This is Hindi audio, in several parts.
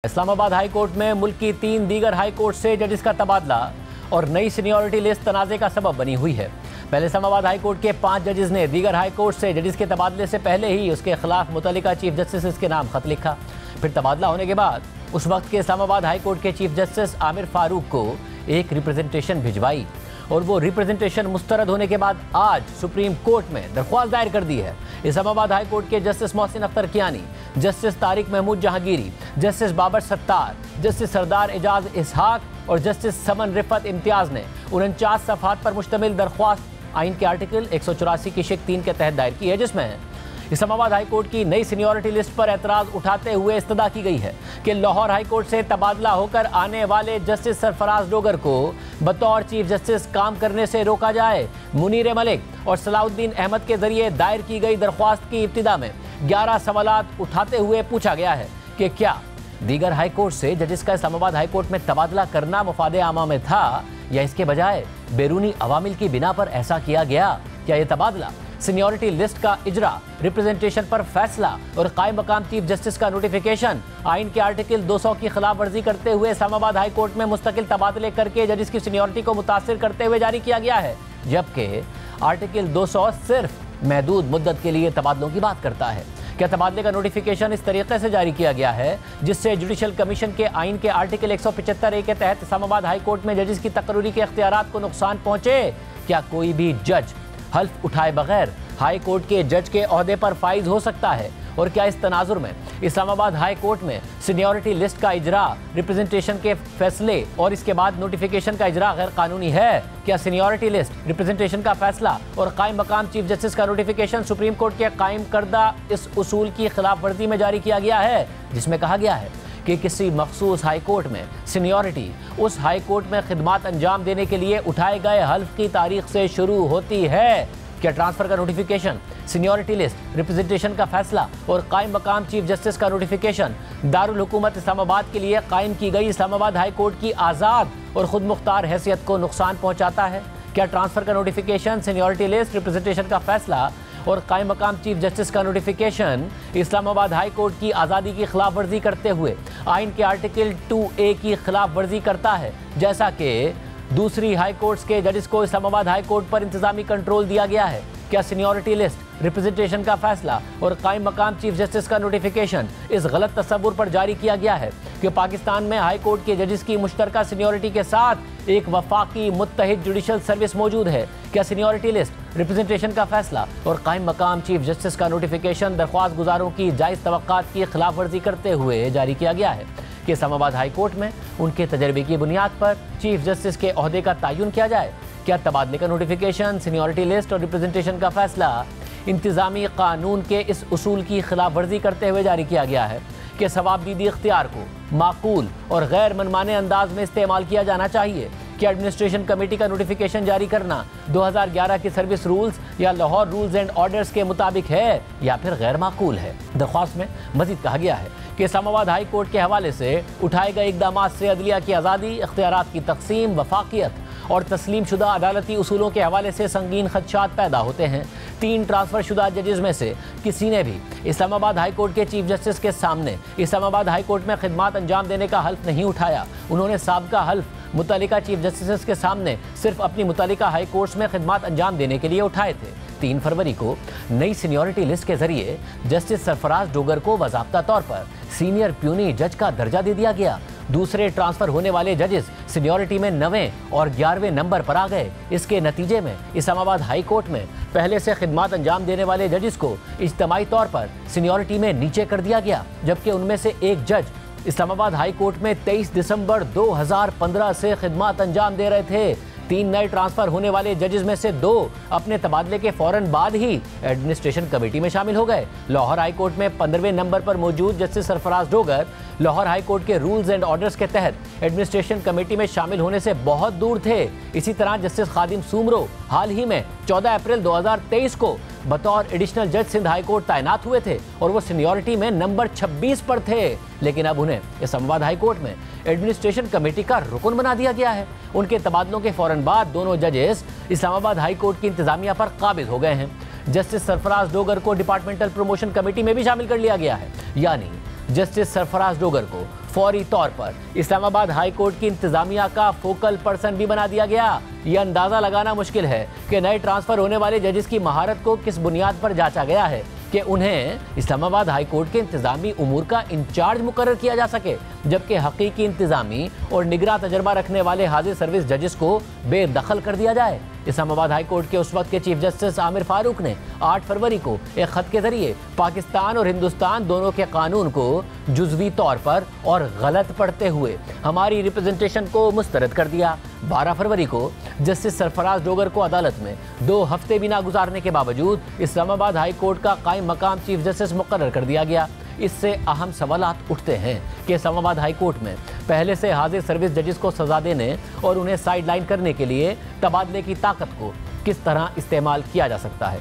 इस्लामाबाद हाई कोर्ट में मुल्क की 3 दीगर हाई कोर्ट से जजेस का तबादला और नई सीनियरिटी लिस्ट तनाज़े का सबब बनी हुई है। पहले इस्लामाबाद हाई कोर्ट के 5 जजेस ने दीगर हाई कोर्ट से जजेस के तबादले से पहले ही उसके खिलाफ मुतल्लिका चीफ जस्टिस के नाम खत लिखा। फिर तबादला होने के बाद उस वक्त के इस्लामाबाद हाई कोर्ट के चीफ जस्टिस आमिर फारूक को एक रिप्रेजेंटेशन भिजवाई और वो रिप्रेजेंटेशन मुस्तरद होने के बाद आज सुप्रीम कोर्ट में दरख्वास्त दायर कर दी है। इस्लामाबाद हाई कोर्ट के Justice Mohsin Akhtar Kayani, Justice Tariq Mahmood Jahangiri, Justice Babar Sattar, Justice Sardar Ejaz Ishaq और जस्टिस समन रिफत इम्तियाज ने 49 सफ़हात पर मुश्तमिल दरख्वास्त आइन के आर्टिकल 184 की शिक 3 के तहत दायर की है, जिसमें इस्लामाबाद हाई कोर्ट की नई सीनियरिटी लिस्ट पर एतराज़ उठाते हुए इस्तदा की गई है कि लाहौर हाई कोर्ट से तबादला होकर आने वाले जस्टिस सरफराज डोगर को बतौर चीफ जस्टिस काम करने से रोका जाए। मुनीर मलिक और सलाउद्दीन अहमद के जरिए दायर की गई दरख्वास्त की इब्तिदा में 11 सवालात उठाते हुए पूछा गया है कि क्या दीगर हाई कोर्ट से जजेस का इस्लामाबाद हाई कोर्ट में तबादला करना मुफादे आमा में था या इसके बजाय बैरूनी अवामिल की बिना पर ऐसा किया गया। क्या यह तबादला सीनियरिटी लिस्ट का इजरा, रिप्रेजेंटेशन पर फैसला और कायम मकाम चीफ जस्टिस का नोटिफिकेशन आइन के आर्टिकल 200 की खिलाफ वर्जी करते हुए इस्लामाबाद हाई कोर्ट में मुस्तकिल तबादले करके जजेस की सीनियरिटी को मुतासिर करते हुए जारी किया गया है, जबकि आर्टिकल 200 सिर्फ महदूद मुद्दत के लिए तबादलों की बात करता है। क्या तबादले का नोटिफिकेशन इस तरीके से जारी किया गया है जिससे जुडिशल कमीशन के आइन के आर्टिकल 175A के तहत इस्लामाबाद हाई कोर्ट में जजेस की तकर्री के इख्तियारात को नुकसान पहुंचे? क्या कोई भी जज हल्फ उठाए बगैर हाई कोर्ट के जज के ओहदे पर फाइज हो सकता है? और क्या इस तनाजुर में इस्लामाबाद हाई कोर्ट में सीनियरिटी लिस्ट का इजरा, रिप्रेजेंटेशन के फैसले और इसके बाद नोटिफिकेशन का इजरा गैर कानूनी है? क्या सीनियरिटी लिस्ट, रिप्रेजेंटेशन का फैसला और कायम मकाम चीफ जस्टिस का नोटिफिकेशन सुप्रीम कोर्ट के कायम करदा इस उसूल की खिलाफ वर्जी में जारी किया गया है जिसमें कहा गया है कि किसी मखसूस हाई कोर्ट में सीनियरिटी उस हाई कोर्ट में खिदमात अंजाम देने के लिए उठाए गए हल्फ की तारीख से शुरू होती है? क्या ट्रांसफर का नोटिफिकेशन, सीनियरिटी लिस्ट, रिप्रेजेंटेशन का फैसला और कायम मकाम चीफ जस्टिस का नोटिफिकेशन दारुल हुकूमत इस्लामाबाद के लिए कायम की गई इस्लामाबाद हाई कोर्ट की आज़ाद और खुद मुख्तार हैसियत को नुकसान पहुंचाता है? क्या ट्रांसफर का नोटिफिकेशन, सीनियरिटी लिस्ट, रिप्रेजेंटेशन का फैसला और कायम मकाम चीफ जस्टिस का नोटिफिकेशन इस्लामाबाद हाई कोर्ट की आज़ादी की खिलाफ वर्जी करते हुए आइन के आर्टिकल 2A की खिलाफ वर्जी करता है, जैसा कि दूसरी हाई कोर्ट्स के जजेस को इस्लामाबाद हाई कोर्ट पर इंतजामी कंट्रोल दिया गया है? क्या सीनियरिटी लिस्ट, रिप्रेजेंटेशन का फैसला और कायम मकाम चीफ जस्टिस का नोटिफिकेशन इस गलत तस्वुर पर जारी किया गया है कि पाकिस्तान में हाई कोर्ट के जजेस की मुश्तरका सीनियरिटी के साथ एक वफाकी मुत्तहिद जुडिशल सर्विस मौजूद है? क्या सीनियरिटी लिस्ट, रिप्रेजेंटेशन का फैसला और कायम मकाम चीफ जस्टिस का नोटिफिकेशन दरख्वास्त गुजारों की जायज़ तवक्कात की खिलाफ वर्जी करते हुए जारी किया गया है कि इस्लामाबाद हाई कोर्ट में उनके तजर्बे की बुनियाद पर चीफ जस्टिस के ओहदे का तयन किया जाए? क्या तबादले का नोटिफिकेशन, सीनियरिटी लिस्ट और रिप्रेजेंटेशन का फैसला इंतजामी कानून के इस उसूल की खिलाफ वर्जी करते हुए जारी किया गया है कि सवाबदीदी इख्तियार को माकूल और गैर मनमाने अंदाज में इस्तेमाल किया जाना चाहिए? क्या एडमिनिस्ट्रेशन कमेटी का नोटिफिकेशन जारी करना 2011 की सर्विस रूल्स या लाहौर रूल्स एंड ऑर्डर्स के मुताबिक है या फिर गैर माकूल है? दरख्वास्त में मजीद कहा गया है कि इस्लामाबाद हाई कोर्ट के हवाले से उठाए गए इकदाम से अदलिया की आज़ादी, इख्तियारात की तकसीम, वफाकियत और तस्लीम शुदा अदालती उसूलों के हवाले से संगीन खदशात पैदा होते हैं। 3 ट्रांसफ़र शुदा जजेस में से किसी ने भी इस्लामाबाद हाई कोर्ट के चीफ जस्टिस के सामने इस्लामाबाद हाई कोर्ट में खिदमात अंजाम देने का हल्फ नहीं उठाया। उन्होंने साबिका हल्फ मुतल्लिका चीफ जस्टिस के सामने सिर्फ अपनी मुतल्लिका हाई कोर्ट्स में खिदमात अंजाम देने के लिए उठाए थे। 3 फरवरी को नई सीनियरिटी लिस्ट के जरिए जस्टिस सरफराज डोगर को बाज़ाब्ता तौर पर सीनियर प्यूनी जज का दर्जा दे दिया गया। दूसरे ट्रांसफर होने वाले जजेस सीनियरिटी में 9वें और 11वें नंबर पर आ गए। इसके नतीजे में इस्लामाबाद हाई कोर्ट में पहले से खिदमात अंजाम देने वाले जजेस को इज्तमाई तौर पर सीनियरिटी में नीचे कर दिया गया, जबकि उनमें से एक जज इस्लामाबाद हाई कोर्ट में 23 दिसंबर 2015 से खिदमात अंजाम दे रहे थे। 3 नए ट्रांसफर होने वाले जजेस में से 2 अपने तबादले के फौरन बाद ही एडमिनिस्ट्रेशन कमेटी में शामिल हो गए। लाहौर हाई कोर्ट में 15वें नंबर पर मौजूद justice Sarfaraz Dogar Lahore High Court के रूल्स एंड ऑर्डर्स के तहत एडमिनिस्ट्रेशन कमेटी में शामिल होने से बहुत दूर थे। इसी तरह जस्टिस खादिम सूमरो हाल ही में 14 अप्रैल 2023 को बतौर एडिशनल जज सिंध हाई कोर्ट तैनात हुए थे और वो सीनियरिटी में नंबर 26 पर थे, लेकिन अब उन्हें इस्लामाबाद हाई कोर्ट में एडमिनिस्ट्रेशन कमेटी का रुकन बना दिया गया है। उनके तबादलों के फौरन बाद दोनों जजेस इस्लामाबाद हाई कोर्ट की इंतजामिया पर काबिज हो गए हैं। जस्टिस सरफराज डोगर को डिपार्टमेंटल प्रमोशन कमेटी में भी शामिल कर लिया गया है, यानी जस्टिस सरफराज डोगर को फौरी तौर पर इस्लामाबाद हाई कोर्ट की इंतजामिया का फोकल पर्सन भी बना दिया गया। यह अंदाजा लगाना मुश्किल है कि नए ट्रांसफर होने वाले जजेस की महारत को किस बुनियाद पर जांचा गया है कि उन्हें इस्लामाबाद हाई कोर्ट के इंतजामी उमूर का इंचार्ज मुकर्रर किया जा सके, जबकि हकीकी इंतजामी और निगरां तजर्बा रखने वाले हाजिर सर्विस जजेस को बेदखल कर दिया जाए। इस्लामाबाद हाई कोर्ट के उस वक्त के चीफ जस्टिस आमिर फारूक ने 8 फरवरी को एक खत के जरिए पाकिस्तान और हिंदुस्तान दोनों के कानून को जुज़वी तौर पर और गलत पढ़ते हुए हमारी रिप्रेजेंटेशन को मुस्तरद कर दिया। 12 फरवरी को जस्टिस सरफराज डोगर को अदालत में 2 हफ्ते भी ना गुजारने के बावजूद इस्लामाबाद हाई कोर्ट का कायम मकाम चीफ जस्टिस मुकर्रर कर दिया गया। इससे अहम सवालात उठते हैं कि इस्लामाबाद हाई कोर्ट में पहले से हाजिर सर्विस जजेस को सजा देने और उन्हें साइडलाइन करने के लिए तबादले की ताकत को किस तरह इस्तेमाल किया जा सकता है।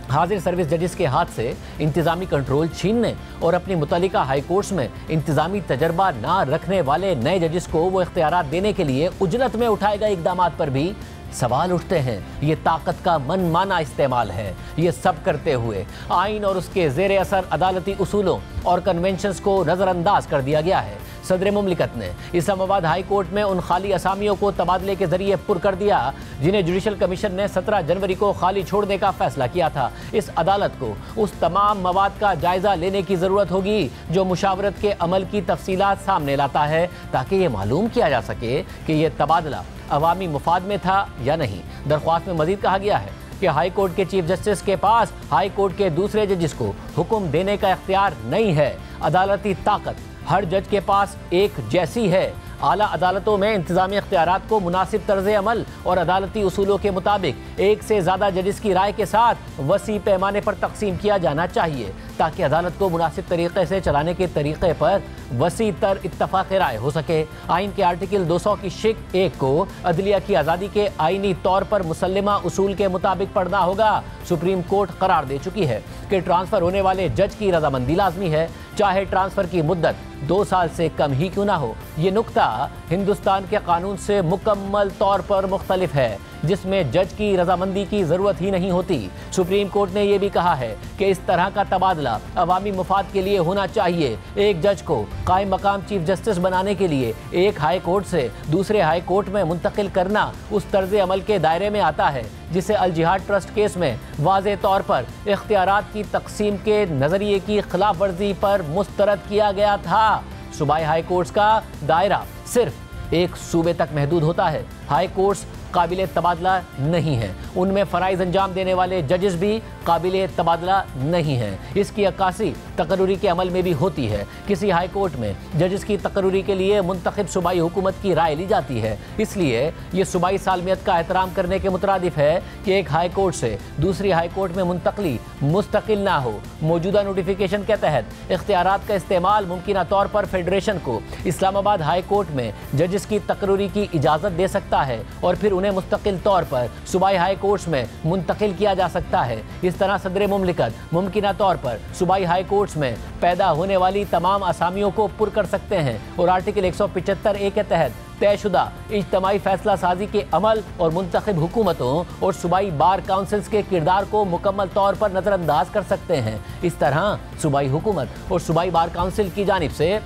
हाजिर सर्विस जजेस के हाथ से इंतजामी कंट्रोल छीनने और अपनी मुतल्लिका हाई कोर्ट्स में इंतजामी तजर्बा ना रखने वाले नए जजेस को वो इख्तियारात देने के लिए उजरत में उठाए गए इकदामात पर भी सवाल उठते हैं। ये ताकत का मनमाना इस्तेमाल है। ये सब करते हुए आइन और उसके ज़ेर असर अदालती उसूलों और कन्वेंशंस को नज़रअंदाज कर दिया गया है। सदर मुमलिकत ने इस्लामाबाद हाई कोर्ट में उन खाली असामियों को तबादले के जरिए पुर कर दिया जिन्हें जुडिशल कमीशन ने 17 जनवरी को खाली छोड़ने का फैसला किया था। इस अदालत को उस तमाम मवाद का जायजा लेने की ज़रूरत होगी जो मुशावरत के अमल की तफसीलात सामने लाता है, ताकि ये मालूम किया जा सके कि यह तबादला अवामी मुफाद में था या नहीं। दरख्वास्त में मजीद कहा गया है कि हाई कोर्ट के चीफ जस्टिस के पास हाई कोर्ट के दूसरे जजेस को हुक्म देने का इख्तियार नहीं है। अदालती ताकत हर जज के पास एक जैसी है। आला अदालतों में इंतजामी इख्तियारात को मुनासिब तर्ज अमल और अदालती उसूलों के मुताबिक एक से ज़्यादा जजेस की राय के साथ वसी पैमाने पर तकसीम किया जाना चाहिए, ताकि अदालत को मुनासिब तरीके से चलाने के तरीक़े पर वसी तर इत्तफ़ाक़ राय हो सके। आइन के आर्टिकल 200 की शिक 1 को अदलिया की आज़ादी के आइनी तौर पर मुसल्लिमा उसूल के मुताबिक पढ़ना होगा। सुप्रीम कोर्ट करार दे चुकी है कि ट्रांसफ़र होने वाले जज की रजामंदी लाजमी है, चाहे ट्रांसफ़र की मुद्दत 2 साल से कम ही क्यों ना हो। ये नुक्ता हिंदुस्तान के कानून से मुकम्मल तौर पर मुख्तलिफ है, जिसमें जज की रजामंदी की ज़रूरत ही नहीं होती। सुप्रीम कोर्ट ने यह भी कहा है कि इस तरह का तबादला अवामी मुफाद के लिए होना चाहिए। एक जज को कायम मकाम चीफ जस्टिस बनाने के लिए एक हाई कोर्ट से दूसरे हाई कोर्ट में मुंतकिल करना उस तर्ज अमल के दायरे में आता है जिसे अल जिहाद ट्रस्ट केस में वाज़े तौर पर इख्तियारात की तकसीम के नज़रिए की खिलाफ वर्जी पर मुस्तरद किया गया था। सूबाई हाई कोर्ट्स का दायरा सिर्फ एक सूबे तक महदूद होता है। हाई कोर्ट्स काबिल तबादला नहीं है, उनमें फ़राइज़ अंजाम देने वाले जजेस भी काबिल तबादला नहीं हैं। इसकी अक्कासी तकर्रुरी के अमल में भी होती है। किसी हाई कोर्ट में जजेस की तकर्रुरी के लिए मुंतखब सूबाई हुकूमत की राय ली जाती है, इसलिए ये सूबाई सालमियत का एहतराम करने के मुतरादिफ है कि एक हाई कोर्ट से दूसरी हाई कोर्ट में मुंतकली मुस्तकिल ना हो। मौजूदा नोटिफिकेशन के तहत इख्तियारात का इस्तेमाल मुमकिन तौर पर फेडरेशन को इस्लामाबाद हाई कोर्ट में जजेस की तकर्रुरी की इजाज़त दे सकता है और फिर उन्हें मुस्तकिल तौर पर सूबाई हाई कोर्ट्स में मुंतकिल किया जा सकता है। इस तरह सदर मुमलिकत मुमकिन तौर पर सूबाई हाई कोर्ट्स में पैदा होने वाली तमाम असामियों को पुर कर सकते हैं और आर्टिकल 175A के तहत तयशुदा इज्तमाई फैसला साजी के अमल और मुंतखब हुकूमतों और सूबाई बार काउंसिल्स के किरदार को मुकम्मल तौर पर नज़रअंदाज कर सकते हैं। इस तरह सूबाई हुकूमत और सूबाई बार काउंसिल की जानिब से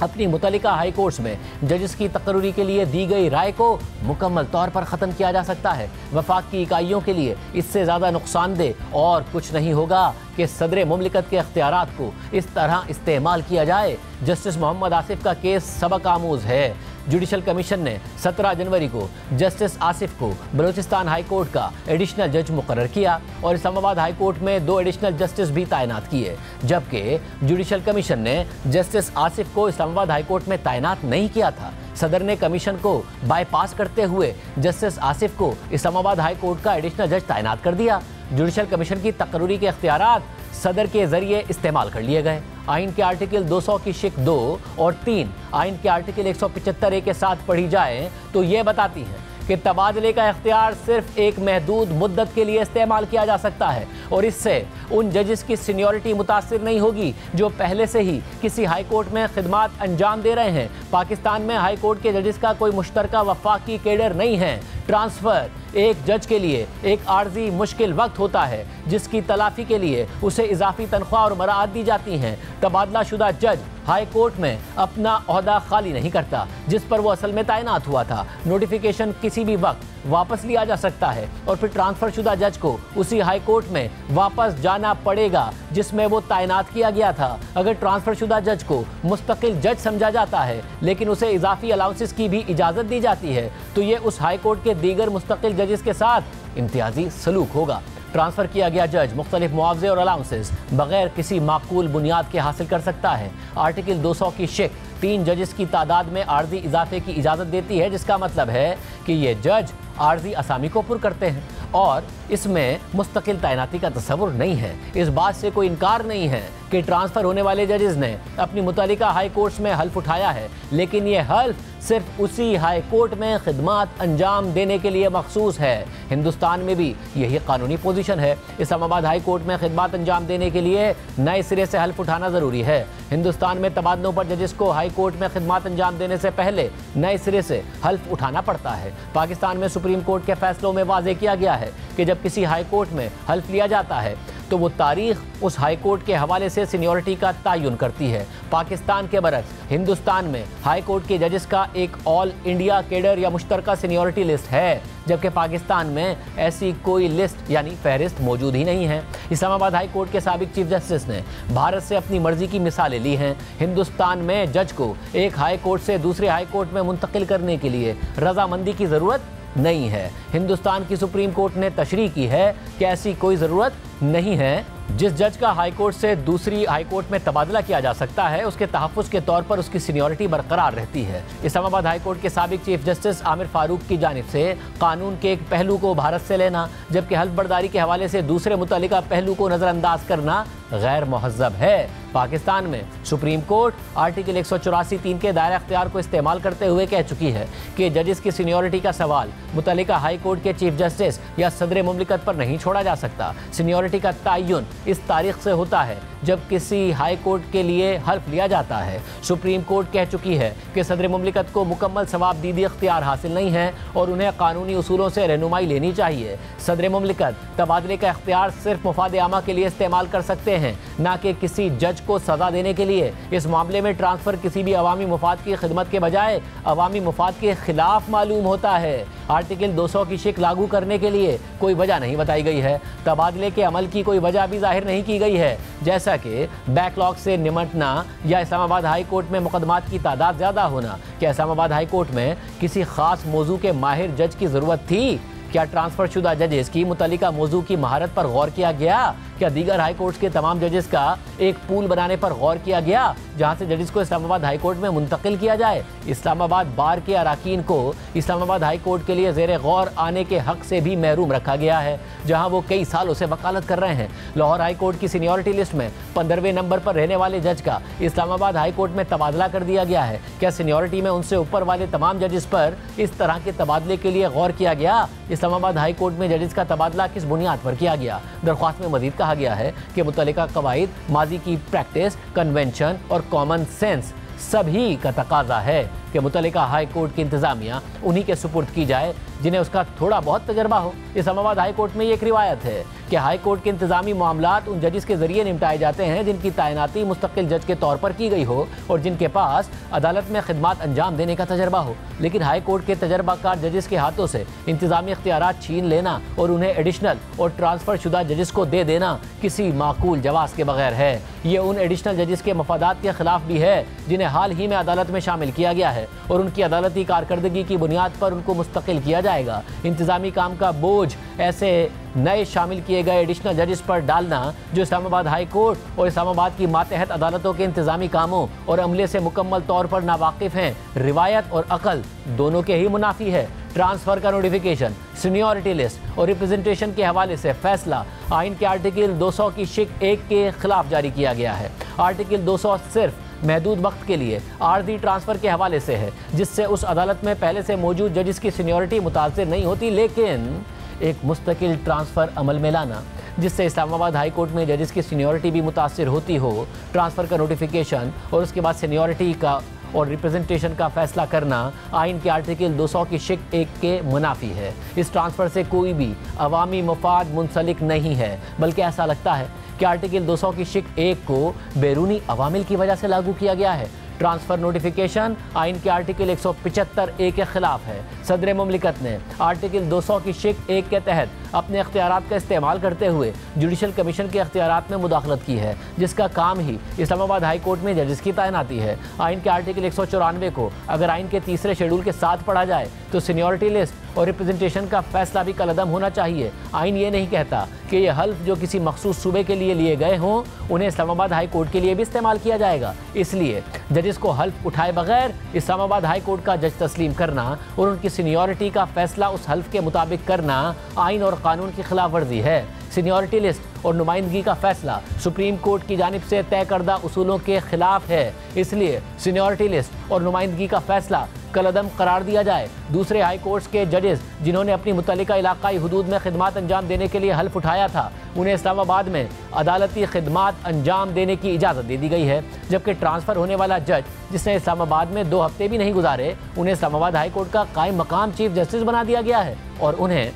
अपनी मुतल्लिका हाई कोर्ट्स में जजेस की तकर्रुरी के लिए दी गई राय को मुकम्मल तौर पर ख़त्म किया जा सकता है। वफाक की इकाइयों के लिए इससे ज़्यादा नुकसानदेह और कुछ नहीं होगा कि सदर मुमलिकत के इख्तियारात को इस तरह इस्तेमाल किया जाए। जस्टिस मोहम्मद आसिफ का केस सबक आमूज़ है। जुडिशल कमीशन ने 17 जनवरी को जस्टिस आसिफ को बलूचिस्तान हाई कोर्ट का एडिशनल जज मुकर्रर किया और इस्लामाबाद हाई कोर्ट में 2 एडिशनल जस्टिस भी तैनात किए, जबकि जुडिशल कमीशन ने जस्टिस आसिफ को इस्लामाबाद हाई कोर्ट में तैनात नहीं किया था। सदर ने कमीशन को बाईपास करते हुए जस्टिस आसिफ को इस्लामाबाद हाई कोर्ट का एडिशनल जज तैनात कर दिया। जुडिशल कमीशन की तकर्रुरी के इख्तियारात सदर के जरिए इस्तेमाल कर लिए गए। आइन के आर्टिकल 200 की शिक 2 और 3 आइन के आर्टिकल 175A के साथ पढ़ी जाए तो ये बताती है कि तबादले का इख्तियार सिर्फ एक महदूद मुद्दत के लिए इस्तेमाल किया जा सकता है और इससे उन जजेस की सीनियरिटी मुतासिर नहीं होगी जो पहले से ही किसी हाई कोर्ट में खिदमात अंजाम दे रहे हैं। पाकिस्तान में हाई कोर्ट के जजेस का कोई मुश्तरका वफाकी कैडर नहीं है। ट्रांसफ़र एक जज के लिए एक आर्जी मुश्किल वक्त होता है जिसकी तलाफी के लिए उसे इजाफी तनख्वाह और मराहत दी जाती हैं। तबादला शुदा जज हाई कोर्ट में अपना ओहदा खाली नहीं करता जिस पर वो असल में तैनात हुआ था। नोटिफिकेशन किसी भी वक्त वापस लिया जा सकता है और फिर ट्रांसफर शुदा जज को उसी हाई कोर्ट में वापस जाना पड़ेगा जिसमें वो तैनात किया गया था। अगर ट्रांसफर शुदा जज को मुस्तकिल जज समझा जाता है लेकिन उसे इजाफी अलाउंसेस की भी इजाज़त दी जाती है तो ये उस हाई कोर्ट के दीगर मुस्तकिल जजेस के साथ इम्तियाजी सलूक होगा। ट्रांसफ़र किया गया जज मुख्तलिफ मुआवजे और अलाउंसेस बगैर किसी माकूल बुनियाद के हासिल कर सकता है। आर्टिकल 200 की शिक 3 जजेस की तादाद में आर्जी इजाफे की इजाज़त देती है, जिसका मतलब है कि ये जज आर्जी असामी को पुर करते हैं और इसमें मुस्तकिल तैनाती का तस्वुर नहीं है। इस बात से कोई इनकार नहीं है कि ट्रांसफ़र होने वाले जजेस ने अपनी मुतल्लिका हाई कोर्ट्स में हल्फ उठाया है, लेकिन ये हल्फ सिर्फ उसी हाई कोर्ट में खिदमात अंजाम देने के लिए मखसूस है। हिंदुस्तान में भी यही कानूनी पोजीशन है। इस्लामाबाद हाई कोर्ट में खिदमात अंजाम देने के लिए नए सिरे से हल्फ उठाना ज़रूरी है। हिंदुस्तान में तबादलों पर जजेस को हाई कोर्ट में खिदमात अंजाम देने से पहले नए सिरे से हल्फ उठाना पड़ता है। पाकिस्तान में सुप्रीम कोर्ट के फैसलों में वाज़ेह किया गया है कि जब किसी हाई कोर्ट में हल्फ लिया जाता है तो वो तारीख उस हाई कोर्ट के हवाले से सीनियरिटी का तयन करती है। पाकिस्तान के बरक्स हिंदुस्तान में हाई कोर्ट के जजेस का एक ऑल इंडिया कैडर या मुश्तरका सीनियरिटी लिस्ट है, जबकि पाकिस्तान में ऐसी कोई लिस्ट यानी फहरिस्त मौजूद ही नहीं है। इस्लामाबाद हाई कोर्ट के साबिक चीफ जस्टिस ने भारत से अपनी मर्जी की मिसालें ली हैं। हिंदुस्तान में जज को एक हाई कोर्ट से दूसरे हाई कोर्ट में मुंतकिल करने के लिए रजामंदी की ज़रूरत नहीं है। हिंदुस्तान की सुप्रीम कोर्ट ने तशरीह की है कि ऐसी कोई ज़रूरत नहीं है। जिस जज का हाई कोर्ट से दूसरी हाई कोर्ट में तबादला किया जा सकता है उसके तहफ़्फ़ुज़ के तौर पर उसकी सीनियरिटी बरकरार रहती है। इस्लामाबाद हाई कोर्ट के साबिक चीफ जस्टिस आमिर फारूक की जानिब से कानून के एक पहलू को भारत से लेना जबकि हल्फ बर्दारी के हवाले से दूसरे मुतल्लिका पहलू को नज़रअंदाज करना गैर मुहज़्ज़ब है। पाकिस्तान में सुप्रीम कोर्ट आर्टिकल 184(3) के दायरा अख्तियार को इस्तेमाल करते हुए कह चुकी है कि जजेस की सीनियरिटी का सवाल मुतल्लिका हाई कोर्ट के चीफ जस्टिस या सदर मुमलिकत पर नहीं छोड़ा जा सकता। सीनियरिटी का तयन इस तारीख से होता है जब किसी हाई कोर्ट के लिए हल्फ लिया जाता है। सुप्रीम कोर्ट कह चुकी है कि सदर मुमलिकत को मुकम्मल सवाबदीदी अख्तियार हासिल नहीं है और उन्हें कानूनी उसूलों से रहनुमाई लेनी चाहिए। सदर मुमलिकत तबादले का अख्तियार सिर्फ मुफाद आमा के लिए इस्तेमाल कर सकते हैं, ना कि किसी जज को सज़ा देने के लिए। इस मामले में ट्रांसफ़र किसी भी अवामी मुफाद की खिदमत के बजाय अवामी मुफाद के खिलाफ मालूम होता है। आर्टिकल 200 की शिक लागू करने के लिए कोई वजह नहीं बताई गई है। तबादले के अमल की कोई वजह भी जाहिर नहीं की गई है, जैसा कि बैकलॉग से निमटना या इस्लामाबाद हाई कोर्ट में मुकदमात की तादाद ज़्यादा होना। क्या इस्लामाबाद हाई कोर्ट में किसी ख़ास मौजू के माहिर जज की ज़रूरत थी? क्या ट्रांसफ़र शुदा जजेस की मुतल्लिका मौजू की महारत पर गौर किया गया? क्या दीगर हाई कोर्ट्स के तमाम जजेस का एक पूल बनाने पर गौर किया गया जहां से जजेस को इस्लामाबाद हाई कोर्ट में मुंतकिल किया जाए? इस्लामाबाद बार के अराकीन को इस्लामाबाद हाई कोर्ट के लिए ज़ेरे गौर आने के हक से भी महरूम रखा गया है, जहां वो कई सालों से वकालत कर रहे हैं। लाहौर हाई कोर्ट की सीनियरिटी लिस्ट में 15वें नंबर पर रहने वाले जज का इस्लामाबाद हाई कोर्ट में तबादला कर दिया गया है। क्या सीनियरिटी में उनसे ऊपर वाले तमाम जजेस पर इस तरह के तबादले के लिए गौर किया गया? इस्लामाबाद हाई कोर्ट में जजेस का तबादला किस बुनियाद पर किया गया? दरख्वास्त में मजीद कहा गया है कि मुतल्लिका कवायद, माजी की प्रैक्टिस, कन्वेंशन और कॉमन सेंस सभी का तकाजा है कि मुतल्लिका हाई कोर्ट की इंतज़ामिया उन्हीं के सुपुर्द की जाए जिन्हें उसका थोड़ा बहुत तजर्बा हो। इस्लामाबाद हाई कोर्ट में ये एक रिवायत है कि हाई कोर्ट के इंतज़ामी मामलात उन जजेस के ज़रिए निपटाए जाते हैं जिनकी तैनाती मुस्तकिल जज के तौर पर की गई हो और जिनके पास अदालत में खिदमात अंजाम देने का तजर्बा हो। लेकिन हाई कोर्ट के तजर्बाकार जजेस के हाथों से इंतज़ामी इख्तियारात छीन लेना और उन्हें एडिशनल और ट्रांसफ़र शुदा जजेस को दे देना किसी माकूल जवाज़ के बगैर है। ये उन एडिशनल जजेस के मफादात के खिलाफ भी है जिन्हें हाल ही में अदालत में शामिल किया गया है और उनकी अदालती कारकर्दगी की बुनियाद पर उनको मुस्तकिल किया जाएगा। इंतज़ामी काम का बोझ ऐसे नए शामिल किए गए एडिशनल जजेस पर डालना जो इस्लामाबाद हाई कोर्ट और इस्लामाबाद की मातहत अदालतों के इंतज़ामी कामों और अमले से मुकम्मल तौर पर नावाकिफ़ हैं, रिवायत और अकल दोनों के ही मुनाफी है। ट्रांसफ़र का नोटिफिकेशन, सीनियरिटी लिस्ट और रिप्रेजेंटेशन के हवाले से फैसला आइन के आर्टिकल 200 की शिक 1 के खिलाफ जारी किया गया है। आर्टिकल 200 सिर्फ महदूद वक्त के लिए आर्जी ट्रांसफ़र के हवाले से है, जिससे उस अदालत में पहले से मौजूद जजेस की सीनियरिटी मुतासिर नहीं होती, लेकिन एक मुस्तकिल ट्रांसफ़र अमल में लाना जिससे इस्लामाबाद हाई कोर्ट में जजेस की सीनियरिटी भी मुतासिर होती हो, ट्रांसफ़र का नोटिफिकेशन और उसके बाद सीनियरिटी का और रिप्रेजेंटेशन का फैसला करना आइन के आर्टिकल 200 की शिक 1 के मुनाफी है। इस ट्रांसफ़र से कोई भी अवामी मफाद मुंसलिक नहीं है, बल्कि ऐसा लगता है कि आर्टिकल 200 की शिक 1 को बैरूनी अवामिल की वजह से लागू किया गया है। ट्रांसफ़र नोटिफिकेशन आइन के आर्टिकल 175A के खिलाफ है। सदर मुमलिकत ने आर्टिकल 200 की शिक 1 के तहत अपने इख्तियारात का इस्तेमाल करते हुए जुडिशल कमीशन के इख्तियारात में मुदाखलत की है, जिसका काम ही इस्लामाबाद हाई कोर्ट में जजेस की तैनाती है। आइन के आर्टिकल 194 को अगर आइन के तीसरे शेड्यूल के साथ पढ़ा जाए तो सीनियरिटी लिस्ट और रिप्रेजेंटेशन का फैसला भी कलअदम होना चाहिए। आइन ये नहीं कहता कि ये हल्फ जो किसी मखसूस सूबे के लिए लिए गए हों उन्हें इस्लामाबाद हाई कोर्ट के लिए भी इस्तेमाल किया जाएगा। इसलिए जजेस को हल्फ उठाए बगैर इस्लामाबाद हाई कोर्ट का जज तस्लीम करना और उनकी सीनियरिटी का फैसला उस हल्फ के मुताबिक करना आइन और कानून की खिलाफ वर्जी है। सीनियरिटी लिस्ट और नुमाइंदगी का फैसला सुप्रीम कोर्ट की जानिब से तय करदा उसूलों के खिलाफ है। इसलिए सीनियरिटी लिस्ट और नुमाइंदगी का फैसला कलअदम करार दिया जाए। दूसरे हाई कोर्ट्स के जजेस जिन्होंने अपनी मुतल्लिका इलाकाई हुदूद में खिदमात अंजाम देने के लिए हल्फ उठाया था, उन्हें इस्लामाबाद में अदालती खिदमात अंजाम देने की इजाज़त दे दी गई है, जबकि ट्रांसफ़र होने वाला जज जिसने इस्लामाबाद में 2 हफ्ते भी नहीं गुजारे, उन्हें इस्लामाबाद हाई कोर्ट का कायम मकाम चीफ जस्टिस बना दिया गया है और उन्हें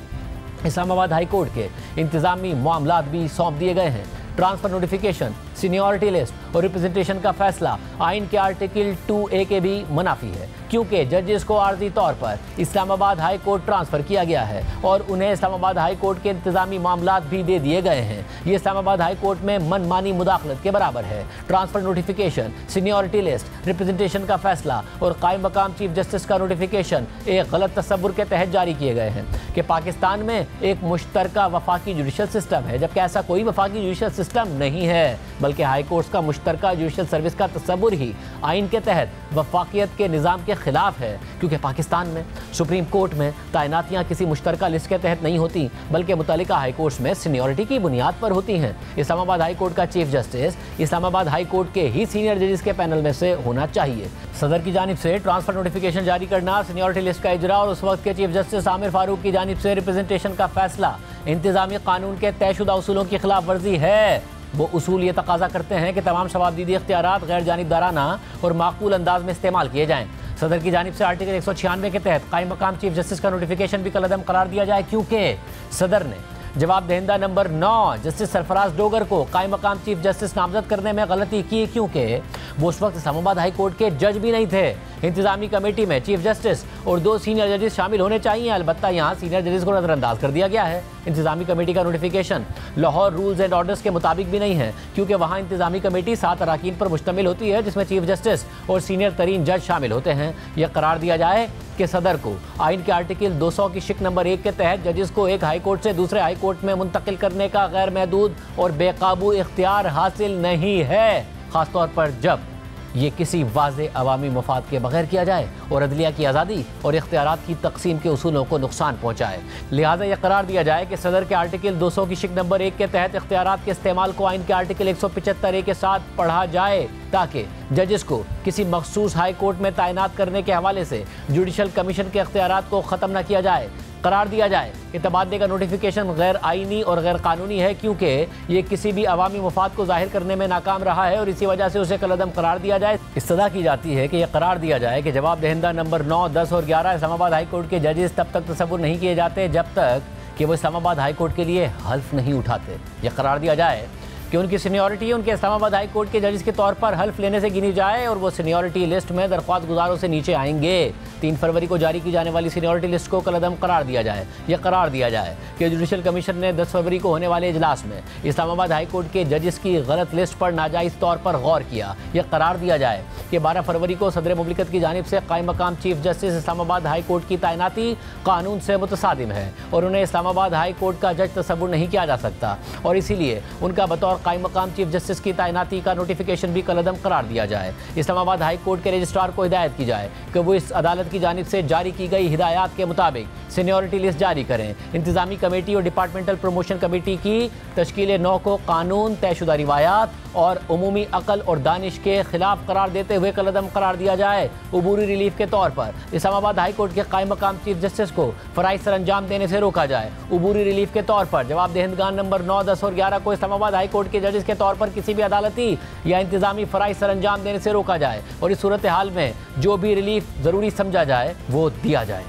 इस्लामाबाद हाई कोर्ट के इंतज़ामी मामलात भी सौंप दिए गए हैं। ट्रांसफ़र नोटिफिकेशन, सीनियरिटी लिस्ट और रिप्रेजेंटेशन का फैसला आइन के आर्टिकल 2A के भी मुनाफी है, क्योंकि जजेस को आर्जी तौर पर इस्लामाबाद हाई कोर्ट ट्रांसफ़र किया गया है और उन्हें इस्लामाबाद हाई कोर्ट के इंतज़ामी मामलात भी दे दिए गए हैं। ये इस्लामाबाद हाई कोर्ट में मनमानी मुदाखलत के बराबर है। Transfer notification, seniority list, representation का फैसला और कायम मकाम चीफ जस्टिस का नोटिफिकेशन एक गलत तसव्वुर के तहत जारी किए गए हैं कि पाकिस्तान में एक मुश्तरका वफाकी जुडिशल सिस्टम है, जबकि ऐसा कोई वफाकी जुडिशल सिस्टम नहीं है, बल्कि हाई कोर्ट्स का मुश्तरका जुडिशल सर्विस का तसव्वुर ही आइन के तहत वफाकियत के निज़ाम के खिलाफ है, क्योंकि पाकिस्तान में सुप्रीम कोर्ट में तैनातियाँ किसी मुश्तरका लिस्ट के तहत नहीं होती, बल्कि मुतल्लिका हाई कोर्ट्स में सीनियरिटी की बुनियाद पर होती हैं। इस्लामाबाद हाई कोर्ट का chief Justice Islamabad High Court के ही सीनियर जजेस के पैनल में से होना चाहिए। सदर की जानिब से ट्रांसफ़र नोटिफिकेशन जारी करना, सीनियरिटी लिस्ट का इजरा और उस वक्त के चीफ जस्टिस आमिर फारूक की जानिब से रिप्रेजेंटेशन का फैसला इंतजामी कानून के तयशुदा उसूलों की खिलाफ वर्जी है। वो उसूल ये तकाजा करते हैं कि तमाम शवाबदीदी इख्तियारात गैर जानिबदाराना और माकूल अंदाज में इस्तेमाल किए जाएँ। सदर की जानिब से आर्टिकल 196 के तहत कायम मकाम चीफ जस्टिस का नोटिफिकेशन भी कलअदम करार दिया जाए, क्योंकि सदर ने जवाब दहिंदा नंबर 9 जस्टिस सरफराज डोगर को कायम मकाम चीफ जस्टिस नामजद करने में गलती की, क्योंकि वो उस वक्त इस्लामाबाद हाई कोर्ट के जज भी नहीं थे। इंतजामी कमेटी में चीफ जस्टिस और 2 सीनियर जजेस शामिल होने चाहिए, अलबत्ता यहाँ सीनियर जजेस को नज़रअंदाज कर दिया गया है। इंतजामी कमेटी का notification Lahore rules and orders के मुताबिक भी नहीं है, क्योंकि वहाँ इंतजामी कमेटी 7 अरकान पर मुश्तमिल होती है, जिसमें चीफ जस्टिस और सीनियर तरीन जज शामिल होते हैं। यह करार दिया जाए कि सदर को आइन के आर्टिकल 200 की शिक नंबर 1 के तहत जजेस को एक हाई कोर्ट से दूसरे हाई कोर्ट में मुंतकिल करने का गैर महदूद और बेकाबू इख्तियार हासिल नहीं है, ख़ासतौर पर जब ये किसी वाज़े अवामी मफाद के बगैर किया जाए और अदलिया की आज़ादी और इख्तियारात की तकसीम के उसूलों को नुकसान पहुँचाए। लिहाजा यह करार दिया जाए कि सदर के आर्टिकल 200 की शिक नंबर 1 के तहत इख्तियारात के इस्तेमाल को आइन के आर्टिकल 175A के साथ पढ़ा जाए, ताकि जजेस को किसी मखसूस हाई कोर्ट में तैनात करने के हवाले से जुडिशल कमीशन के इख्तियारात को ख़त्म न किया जाए। करार दिया जाए कि तबादले का नोटिफिकेशन गैर आइनी और गैर कानूनी है, क्योंकि ये किसी भी अवामी मफाद को जाहिर करने में नाकाम रहा है और इसी वजह से उसे कलअदम करार दिया जाए। इस्तदा की जाती है कि यह करार दिया जाए कि जवाब दहिंदा नंबर 9, 10 और 11 इस्लामाबाद हाई कोर्ट के जजेस तब तक तसव्वुर नहीं किए जाते जब तक कि वो इस्लामाबाद हाई कोर्ट के लिए हल्फ नहीं उठाते। यह करार दिया जाए कि उनकी सीनियरिटी उनके इस्लामाबाद हाई कोर्ट के जजेस के तौर पर हल्फ लेने से गिनी जाए और वो सीनियरिटी लिस्ट में दरख्वास्त गुजारों से नीचे आएंगे। 3 फरवरी को जारी की जाने वाली सीनियरिटी लिस्ट को कलअदम करार दिया जाए। यह करार दिया जाए कि जुडिशल कमीशन ने 10 फरवरी को होने वाले इजलास में इस्लामाबाद हाई कोर्ट के जजेस की गलत लिस्ट पर नाजायज़ तौर पर गौर किया। यह करार दिया जाए कि 12 फरवरी को सदर मुमलिकत की जानिब से कायम मकाम chief Justice Islamabad High court की तैनाती कानून से मुतसादिम है और उन्हें इस्लामाबाद हाई कोर्ट का जज तस्वुर नहीं किया जा सकता और इसीलिए उनका बतौर कायम मकाम चीफ जस्टिस की तैनाती का नोटिफिकेशन भी कलअदम करार दिया जाए। इस्लामाबाद हाई कोर्ट के रजिस्ट्रार को हिदायत की जाए कि वो इस अदालत की जानिब से जारी की गई हिदायत के मुताबिक सीनियरिटी लिस्ट जारी करें। इंतजामी कमेटी और डिपार्टमेंटल प्रमोशन कमेटी की तश्कील 9 को कानून, तयशुदा रिवायात और उमूमी अकल और दानिश के खिलाफ करार देते हुए कलअदम करार दिया जाए। उबूरी रिलीफ के तौर पर इस्लामाबाद हाई कोर्ट के कायम मकाम चीफ जस्टिस को फराइज सर अंजाम देने से रोका जाए। उबूरी रिलीफ के तौर पर जवाब देहिंदगान नंबर 9, 10 और 11 को इस्लामाबाद हाई कोर्ट के जजेस के तौर पर किसी भी अदालती या इंतजामी फराइज सर अंजाम देने से रोका जाए और इस सूरत हाल में जो भी रिलीफ जरूरी समझा जाए वो दिया जाए।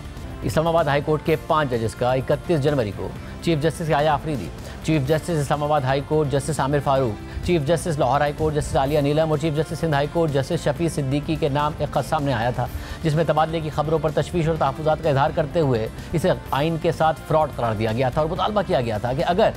इस्लामाबाद हाई कोर्ट के 5 जजेस का 31 जनवरी को Chief Justice Yahya Afridi, Chief Justice Islamabad High Court Justice Aamer Farooq, Chief Justice Lahore High Court Justice Aalia Neelum और Chief Justice Sindh High Court Justice Shafi Siddiqui के नाम एक खत सामने आया था, जिसमें तबादले की खबरों पर तशवीश और तहफ़्फ़ुज़ात का इजहार करते हुए इसे आइन के साथ फ्रॉड करार दिया गया था और मुतालबा किया गया था कि अगर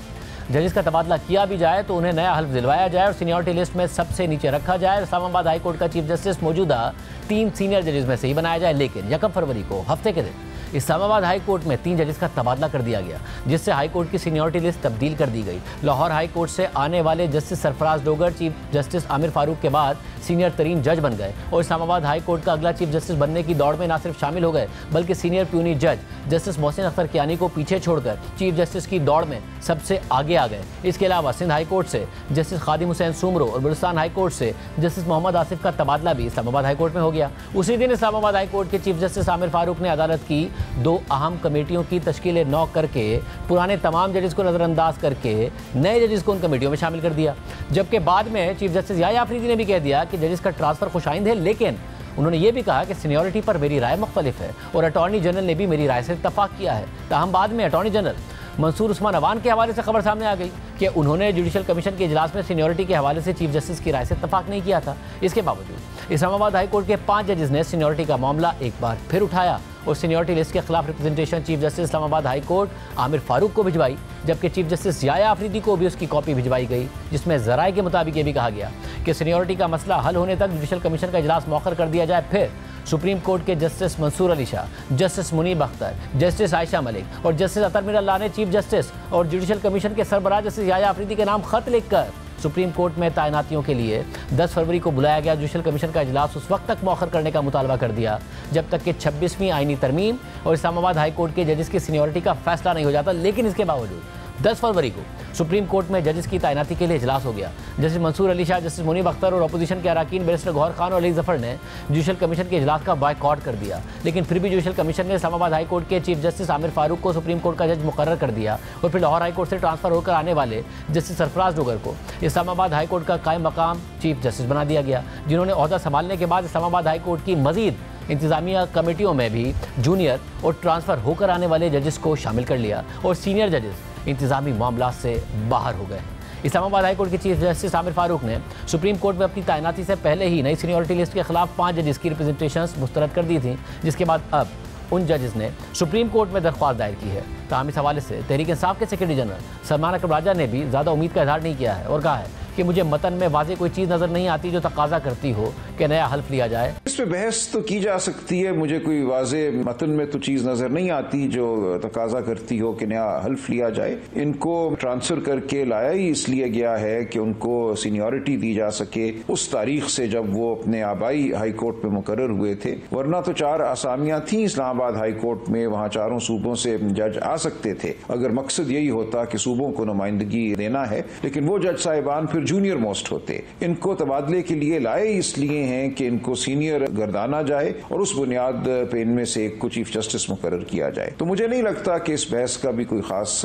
जजेस का तबादला किया भी जाए तो उन्हें नया हल्फ दिलवाया जाए और सीनियरिटी लिस्ट में सबसे नीचे रखा जाए। इस्लामाबाद हाई कोर्ट का चीफ जस्टिस मौजूदा 3 सीनियर जजेस में से ही बनाया जाए, लेकिन 1 फरवरी को हफ्ते के दिन इस्लामाबाद हाई कोर्ट में 3 जजेस का तबादला कर दिया गया, जिससे हाई कोर्ट की सीनियरिटी लिस्ट तब्दील कर दी गई। लाहौर हाई कोर्ट से आने वाले justice Sarfaraz Dogar chief justice Aamer Farooq के बाद सीनियर तरीन जज बन गए और इस्लामाबाद हाई कोर्ट का अगला चीफ जस्टिस बनने की दौड़ में न सिर्फ शामिल हो गए बल्कि सीनियर प्यूनी जज जस्टिस मोहसिन अख्तर कियानी को पीछे छोड़कर चीफ जस्टिस की दौड़ में सबसे आगे आ गए। इसके अलावा सिंध हाई कोर्ट से जस्टिस खादिम हुसैन सुमरो और बलूचिस्तान हाई कोर्ट से जस्टिस मोहम्मद आसिफ का तबादला भी इस्लामाबाद हाई कोर्ट में हो गया। उसी दिन इस्लामाबाद हाई कोर्ट के चीफ जस्टिस आमिर फारूक ने अदालत की 2 अहम कमेटियों की तश्कील नौ करके पुराने तमाम जजेस को नज़रअंदाज करके नए जजेस को उन कमेटियों में शामिल कर दिया। जबकि बाद में चीफ जस्टिस याया आफरीदी ने भी कह दिया कि जजेस का ट्रांसफ़र खुशाइंद है, लेकिन उन्होंने ये भी कहा कि सीनियरिटी पर मेरी राय मुख्तलिफ है और अटॉर्नी जनरल ने भी मेरी राय से इत्तफाक किया है। ताहम बाद में अटॉर्नी जनरल मंसूर उस्मान अवान के हवाले से खबर सामने आ गई कि उन्होंने जुडिशल कमीशन के इजलास में सीनियरिटी के हवाले से चीफ जस्टिस की राय से इत्तफाक नहीं किया था। इसके बावजूद इस्लामाबाद हाई कोर्ट के 5 जजेस ने सीनियरिटी का मामला एक बार फिर उठाया और सीनियरिटी लिस्ट के खिलाफ representation chief Justice Islamabad High court Aamir Farooq को भिजवाई, जबकि चीफ जस्टिस याया आफरीदी को भी उसकी कॉपी भिजवाई गई, जिसमें ज़राए के मुताबिक ये भी कहा गया कि सीनियरिटी का मसला हल होने तक जुडिशल कमीशन का इजलास मौखर कर दिया जाए। फिर सुप्रीम कोर्ट के justice Mansoor Ali Shah, justice Munib Akhtar, justice Ayesha Malik और जस्टिस अतर मीर अल्लाह ने चीफ जस्टिस और जुडिशल कमीशन के सरबराह जस्टिस याया आफरीदी के नाम खत लिखकर सुप्रीम कोर्ट में तैनातियों के लिए 10 फरवरी को बुलाया गया जुडिशल कमीशन का इजलास उस वक्त तक मौखर करने का मुतालबा कर दिया जब तक कि 26वीं आईनी तरमीम और इस्लामाबाद हाई कोर्ट के जजेस की सीनियरिटी का फैसला नहीं हो जाता। लेकिन इसके बावजूद 10 फरवरी को सुप्रीम कोर्ट में जजेस की तैनाती के लिए इजलास हो गया। जस्टिस मंसूर अली शाह, जस्टिस मुनीब अख्तर और अपोजिशन के अरकान बैरिस्टर गौहर खान और अली जफर ने जुडिशल कमीशन के इजलास का बायकॉट कर दिया, लेकिन फिर भी जुडिशल कमीशन ने इस्लामाबाद हाई कोर्ट के चीफ जस्टिस आमिर फारूक को सुप्रीम कोर्ट का जज मुकर्रर कर दिया और फिर लाहौर हाई कोर्ट से ट्रांसफर होकर आने वाले जस्टिस सरफराज डोगर को इस्लामाबाद हाई कोर्ट का कायम मकाम चीफ जस्टिस बना दिया गया, जिन्होंने ओहदा संभालने के बाद इस्लामाबाद हाई कोर्ट की मजीद इंतजामिया कमेटियों में भी जूनियर और ट्रांसफ़र होकर आने वाले जजेस को शामिल कर लिया और सीनियर जजेस इंतजामी मामला से बाहर हो गए। इस्लामाबाद हाई कोर्ट के चीफ जस्टिस आमिर फारूक ने सुप्रीम कोर्ट में अपनी तैनाती से पहले ही नई सीनियरिटी लिस्ट के खिलाफ 5 जजेस की रिप्रेजेंटेशंस मुस्तरद कर दी थी, जिसके बाद अब उन जजेस ने सुप्रीम कोर्ट में दरख्वास्त दायर की है। ताहम इस हवाले से तहरीक इंसाफ के सेक्रेटरी जनरल सलमान अकबर राजा ने भी ज़्यादा उम्मीद का इजहार नहीं किया है और कहा है कि मुझे मतन में वाज़ेह कोई चीज़ नज़र नहीं आती जो तकाजा करती हो कि नया हल्फ लिया जाए। इस पे बहस तो की जा सकती है, मुझे कोई वाज़ेह मतन में तो चीज़ नज़र नहीं आती जो तकाजा करती हो कि नया हल्फ लिया जाए। इनको ट्रांसफ़र करके लाया ही इसलिए गया है कि उनको सीनियरिटी दी जा सके उस तारीख से जब वो अपने आबाई हाई कोर्ट में मुकर्रर हुए थे, वरना तो 4 आसामियां थी इस्लामाबाद हाई कोर्ट में, वहाँ 4 सूबों से जज आ सकते थे अगर मकसद यही होता कि सूबों को नुमाइंदगी देना है, लेकिन वो जज साहिबान फिर जूनियर मोस्ट होते। इनको तबादले के लिए लाए इसलिए हैं कि इनको सीनियर गर्दाना जाए और उस बुनियाद पे इनमें से एक को चीफ जस्टिस मुकर्रर किया जाए। तो मुझे नहीं लगता कि इस बहस का भी कोई खास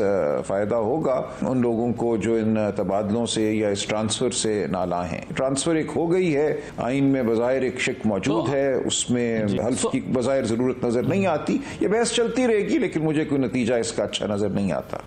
फायदा होगा उन लोगों को जो इन तबादलों से या इस ट्रांसफर से नाला हैं। ट्रांसफर एक हो गई है, आइन में बज़ाहिर एक शिक मौजूद है, उसमें हल्फ की बज़ाहिर जरूरत नजर नहीं आती। ये बहस चलती रहेगी, लेकिन मुझे कोई नतीजा इसका अच्छा नजर नहीं आता।